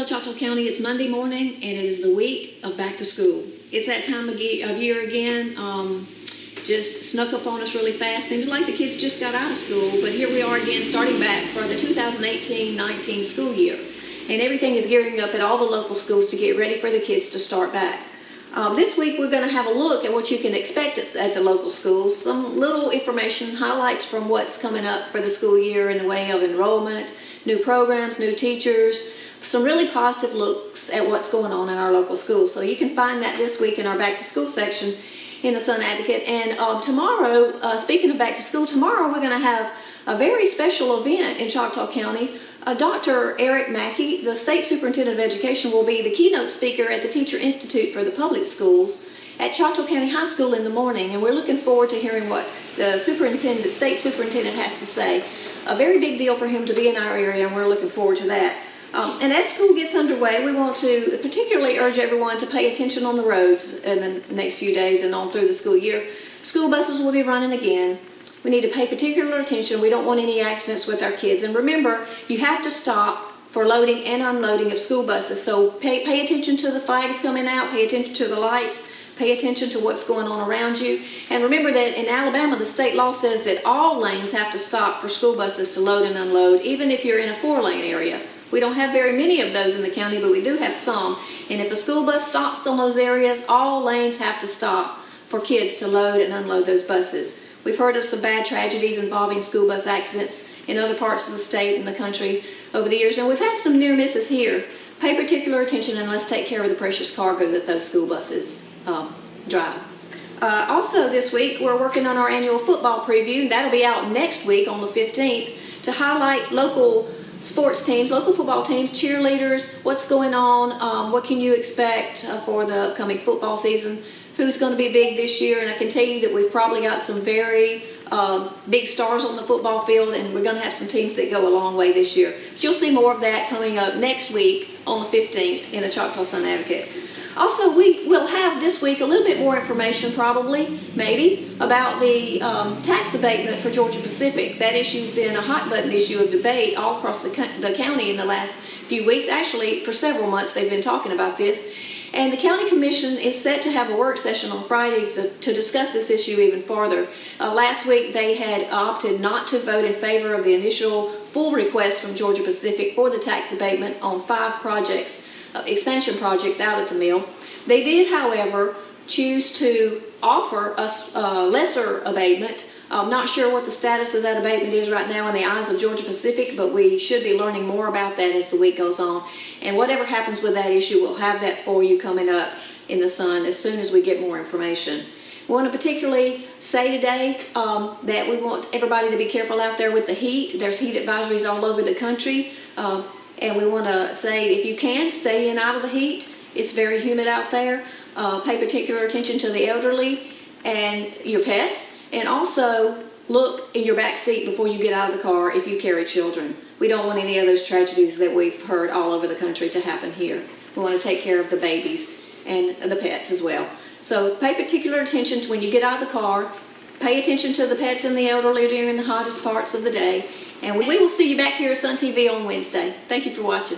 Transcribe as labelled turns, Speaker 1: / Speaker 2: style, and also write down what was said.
Speaker 1: of Choctaw County. It's Monday morning, and it is the week of back to school. It's that time of year again. Just snuck up on us really fast. Seems like the kids just got out of school, but here we are again, starting back for the 2018-19 school year. And everything is gearing up at all the local schools to get ready for the kids to start back. This week we're going to have a look at what you can expect at the local schools, some little information, highlights from what's coming up for the school year in the way of enrollment, new programs, new teachers, some really positive looks at what's going on in our local schools. So you can find that this week in our Back to School section in the Sun Advocate. And tomorrow, speaking of back to school, tomorrow we're going to have a very special event in Choctaw County. Dr. Eric Mackey, the State Superintendent of Education, will be the keynote speaker at the Teacher Institute for the Public Schools at Choctaw County High School in the morning, and we're looking forward to hearing what the State Superintendent has to say. A very big deal for him to be in our area, and we're looking forward to that. And as school gets underway, we want to particularly urge everyone to pay attention on the roads in the next few days and on through the school year. School buses will be running again. We need to pay particular attention. We don't want any accidents with our kids. And remember, you have to stop for loading and unloading of school buses. So pay attention to the flags coming out, pay attention to the lights, pay attention to what's going on around you. And remember that in Alabama, the state law says that all lanes have to stop for school buses to load and unload, even if you're in a 4-lane area. We don't have very many of those in the county, but we do have some. And if a school bus stops on those areas, all lanes have to stop for kids to load and unload those buses. We've heard of some bad tragedies involving school bus accidents in other parts of the state and the country over the years, and we've had some near misses here. Pay particular attention and let's take care of the precious cargo that those school buses drive. Also this week, we're working on our annual football preview. That'll be out next week on the 15th to highlight local sports teams, local football teams, cheerleaders, what's going on, what can you expect for the upcoming football season, who's going to be big this year. And I can tell you that we've probably got some very big stars on the football field, and we're going to have some teams that go a long way this year. But you'll see more of that coming up next week on the 15th in the Choctaw Sun Advocate. Also, we will have this week a little bit more information, probably, maybe, about the tax abatement for Georgia Pacific. That issue's been a hot-button issue of debate all across the county in the last few weeks. Actually, for several months they've been talking about this. And the County Commission is set to have a work session on Friday to discuss this issue even farther. Last week they had opted not to vote in favor of the initial full request from Georgia Pacific for the tax abatement on 5 projects, expansion projects out at the mill. They did, however, choose to offer us a lesser abatement. I'm not sure what the status of that abatement is right now in the eyes of Georgia Pacific, but we should be learning more about that as the week goes on. And whatever happens with that issue, we'll have that for you coming up in the Sun as soon as we get more information. We want to particularly say today that we want everybody to be careful out there with the heat. There's heat advisories all over the country. And we want to say, if you can, stay in out of the heat. It's very humid out there. Pay particular attention to the elderly and your pets. And also look in your back seat before you get out of the car if you carry children. We don't want any of those tragedies that we've heard all over the country to happen here. We want to take care of the babies and the pets as well. So pay particular attention to when you get out of the car. Pay attention to the pets and the elderly during the hottest parts of the day. And we will see you back here at SunTV on Wednesday. Thank you for watching.